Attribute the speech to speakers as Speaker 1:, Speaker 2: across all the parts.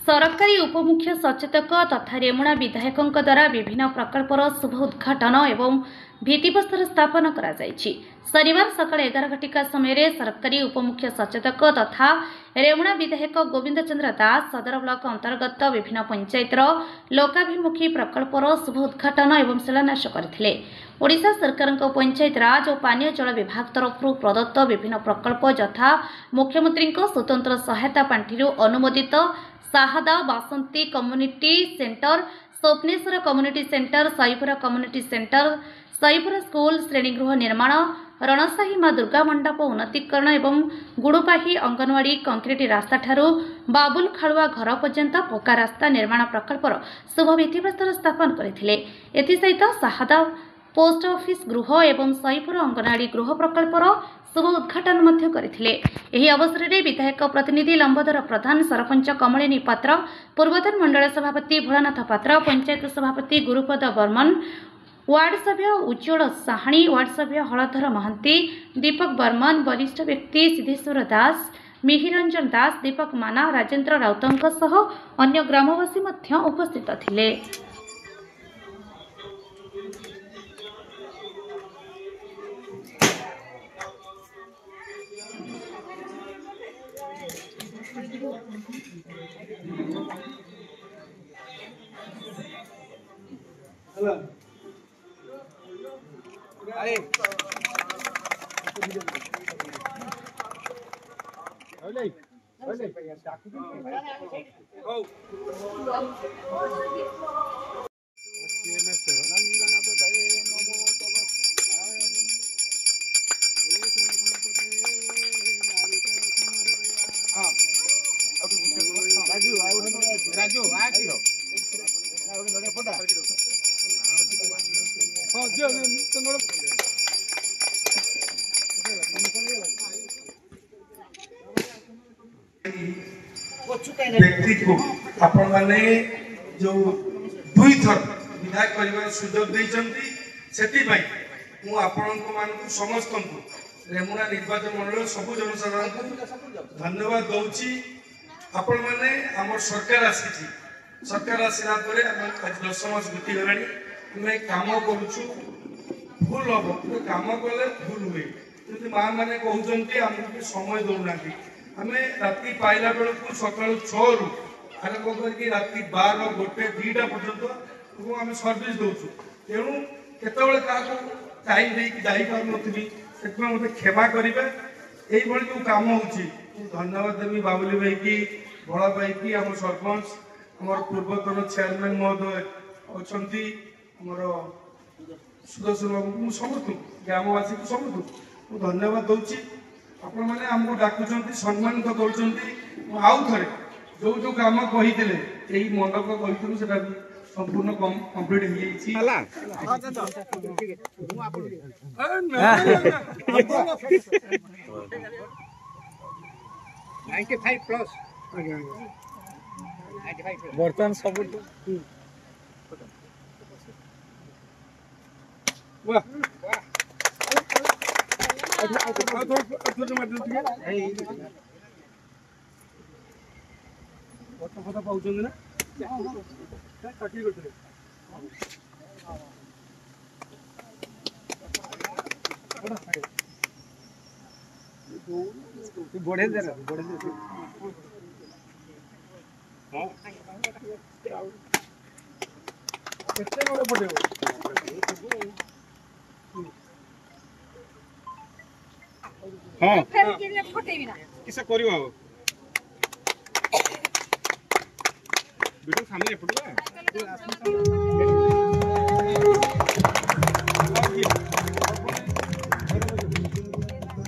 Speaker 1: सरकारी उपमुख्य सचेतक तथा रेमुणा विधायकों द्वारा विभिन्न प्रकल्पर शुभ उद्घाटन एवं भित्तिप्रस्तर स्थापन करा जायछि। शनिवार सकाळ 11 घटिका समय सरकारी उपमुख्य सचेतक तथा रेमुणा विधायक गोविंद चंद्र दास सदर ब्लॉक अंतर्गत विभिन्न पंचायतर लोकाभिमुखी प्रकल्पर शुभ उद्घाटन एवं शिलान्यास करथिले। ओडिशा सरकार पंचायत राज और पानीय जल विभाग तरफ प्रदत्त विभिन्न प्रकल्प यथा मुख्यमंत्री स्वतंत्र सहायता पांठि अनुमोदित साहदा Basanti community centre, Swapneshwar community centre, Saipura community centre, Saipura school श्रेणीगृह निर्माण, रणसाही माँ दुर्गा मंडप उन्नतीकरण एवं गुड़ुपाही अंगनवाड़ी कंक्रीट रास्ता ठारू बाबुल खाड़ुआ घर पर्यंत पक्का रास्ता निर्माण प्रकल्पर शुभ भित्तिप्रस्तर स्थापन करथिले। एथिसहित साहदा पोस्ट ऑफिस गृह एवं साईपुरा अंगनवाड़ी गृह प्रकल्पर शुभ उद्घाटन मध्य करथिले। एही अवसर में विधायक प्रतिनिधि लंबोदर प्रधान, सरपंच कमलिनी पात्र, पूर्वतन मंडल सभापति भोलानाथ पात्र, पंचायत सभापति गुरुपद बर्मन, वार्ड सभ्य उज्ज्वल साहाणी, वार्ड सभ्य हलधर महांती, दीपक बर्मन, वरिष्ठ व्यक्ति सिद्धेश्वर दास, मिहिरंजन दास, दीपक माना, राजेन्द्र राउतंक सह अन्य ग्रामवासी मध्य उपस्थित थिले।
Speaker 2: व्यक्ति को आपण माने जो दुई थर विधायक परिवार सुजोग देइचंती सेति पई मु आपण को मान को समस्त को रेमुणा निर्वाचन मंडल सब जनसाधारण को धन्यवाद दउची। आपण माने हमर सरकार आसी सरकार आसीला परे हम आज 10 मास बीती गलानी हम काम करूछु भूल हम काम कले भूल हुए जति मां माने कहउचंती हमको समय दउनाती हमें राति पाइला बेल को सकाल 6 रु आरंभ करके राति 12 गोटे 2टा पर्यंत आम सर्विस दौचु। तेणु केतबेले क्या टाइम देकी जाई पार नथि से मत क्षमा करेंगे। यही जो काम होची धन्यवाद देवी बाबुली भाई की बड़ा भाई की आम सरपंच आम पूर्वतन चेयरमैन महोदय अच्छा सुदर्शन बाबू समस्त ग्रामवासी को समस्त धन्यवाद दूसरी। आपण मैंने आमको डाकुंट सम्मानित कर आउ थे जो जो काम कही मंडप कही से संपूर्ण कम्प्लीट
Speaker 3: बर्तमान सब बढ़े दे हाँ किसा करियो अब वीडियो सामने फटवा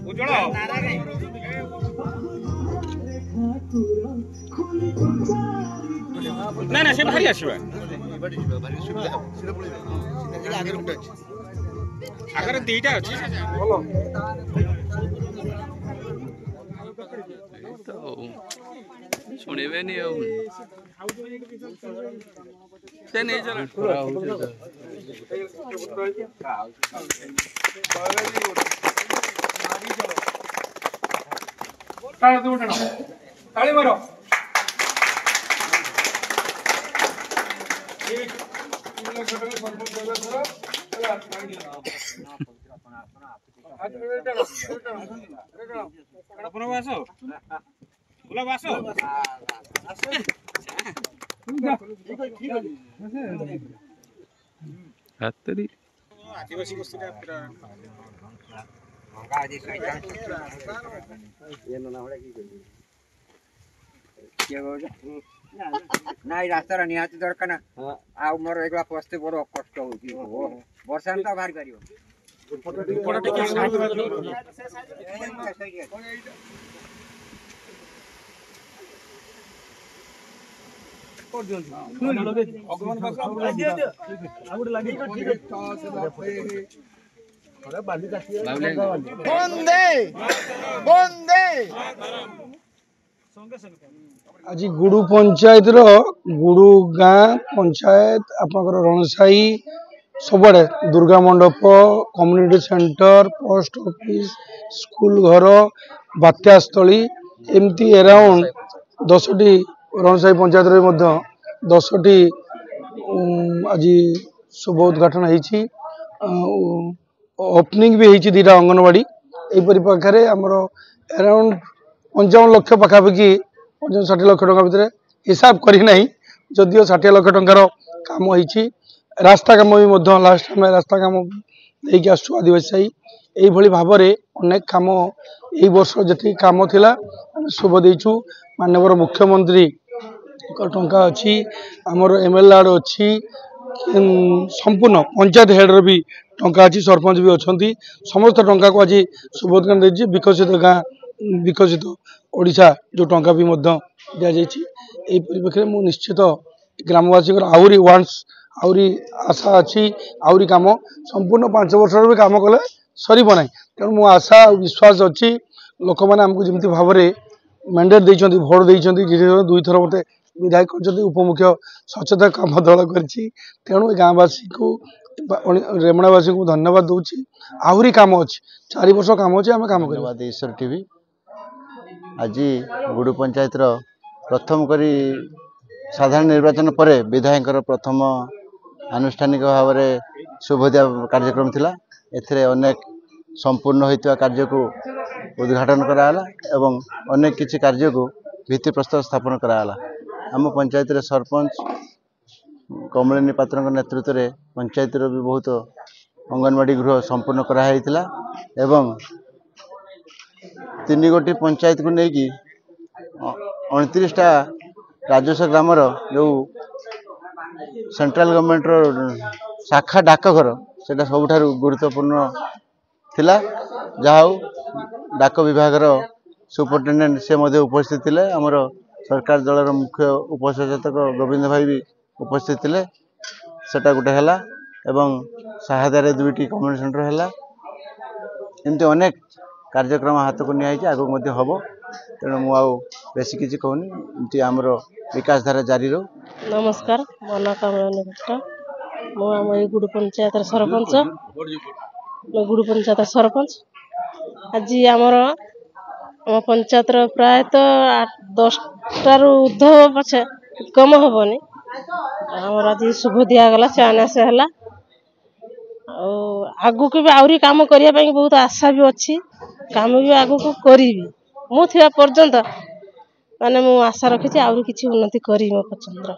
Speaker 3: उजड़ा ना ना से भारी आसीबा आगे दुईटा अच्छी
Speaker 4: शुणवे नहीं से नहीं चला
Speaker 2: ताली मारो
Speaker 3: ବାସ ବୋଲା ବାସ
Speaker 4: ହାତରି
Speaker 3: ଆଦିବାସୀ ଗୋଷ୍ଠୀଟା ପୁରା
Speaker 5: ନା ଏଇ ରାସ୍ତାର ନିହାତି ଦରକାର ନା ଆଉ ମୋର ଏଗୁলা ପଶତେ ବଡ କଷ୍ଟ ହଉଛି ବର୍ଷା ତ ବାହାରି ପାରିବ
Speaker 6: आज गुडू पंचायत गुडू गाँ पंचायत आपंकर रणसाई सबुआड़े दुर्गा मंडप community centre post office school घर बात्यास्थली एमती अराउंड 10टी रणसाई पंचायत 10टी आज शुभ उद्घाटन होती ओपनिंग भी होती 2टा अंगनवाड़ी यहपरी पाखे आमर अराउंड 55 लाख पखापाखि 60 लाख टका भितर हिसाब करना जदिव 60 लाख टंकार काम होती रास्ता काम भी लास्ट टाइम रास्ता काम लेकिन आसु आदिवासी यही भाव में अनेक काम यही वर्ष जी कम थिला शुभ देचु माननीय मुख्यमंत्री टंका अच्छी आमर एमएलए अच्छी संपूर्ण पंचायत हेड्र भी टंका अच्छी सरपंच भी अच्छा समस्त टंका को आज शुभोदन दे विकसित गाँ विकसित ओडिशा जो टंका भी दि जाइए परिप्रेक्षी में निश्चित ग्रामवासी आहरी वांस आहरी आशा अच्छी आहरी कम संपूर्ण 5 वर्ष भी कम कले सरब ना तेणु मो आशा विश्वास अच्छी लोक मैंने आमको जमी भाव में मैंडेट देते भोट देते 2 थर मत विधायक कर उपमुख्य सचेतक कम दल करेणु गाँववासी को रेमुणावासी को धन्यवाद दूसरी आहरी कम अच्छी 4 वर्ष कम अच्छे आम कम
Speaker 7: धन्यवाद ईश्वर टीवी आज गुडू पंचायत प्रथम करी साधारण निर्वाचन पर विधायक प्रथम आनुष्ठानिक भाव में शुभदिया कार्यक्रम थिला एथिरे अनेक संपूर्ण होइतवा कार्य को उद्घाटन कराला एवं अनेक किछि कार्य को भित्ति प्रस्तर स्थापन कराला आम पंचायत रे सरपंच कमलिनी पात्र नेतृत्व में पंचायत भी बहुत अंगनवाड़ी गृह संपूर्ण कराइला एवं 3 गोटी पंचायत को लेकिन 29टा राजस्व ग्रामर जो सेंट्रल गवर्नमेंट शाखा डाकघर से सबुठ गुरुत्वपूर्ण थिला जहाँ डाक विभाग सुपरिटेडेंट से उपस्थित थे आमर सरकार दलर मुख्य उपसचेतक गोविंद भाई भी उपस्थित थे सेटा गोटे है एवं साहादारे 2टी कम्युनिटी सेंटर है एमती अनेक कार्यक्रम हाथ को निया आगे हम तेणु मुझे किसी कहूनी एमती आमर विकास धारा जारी रो।
Speaker 8: नमस्कार मो ना कमलिनी भट्ट मुझे गुडू पंचायत सरपंच गुडू पंचायत सरपंच आज आमर पंचायत प्रायतः 10टार ऊर्ध्व पछे कम हेनी आमर आज शुभ दिगला चयनाश है आगु को भी आहरी काम करने बहुत आशा भी अच्छी काम भी आगु को करी मु थिबा पर्यंत माने मु आशा रखी आहरी किछि उन्नति करी मो पछंदर।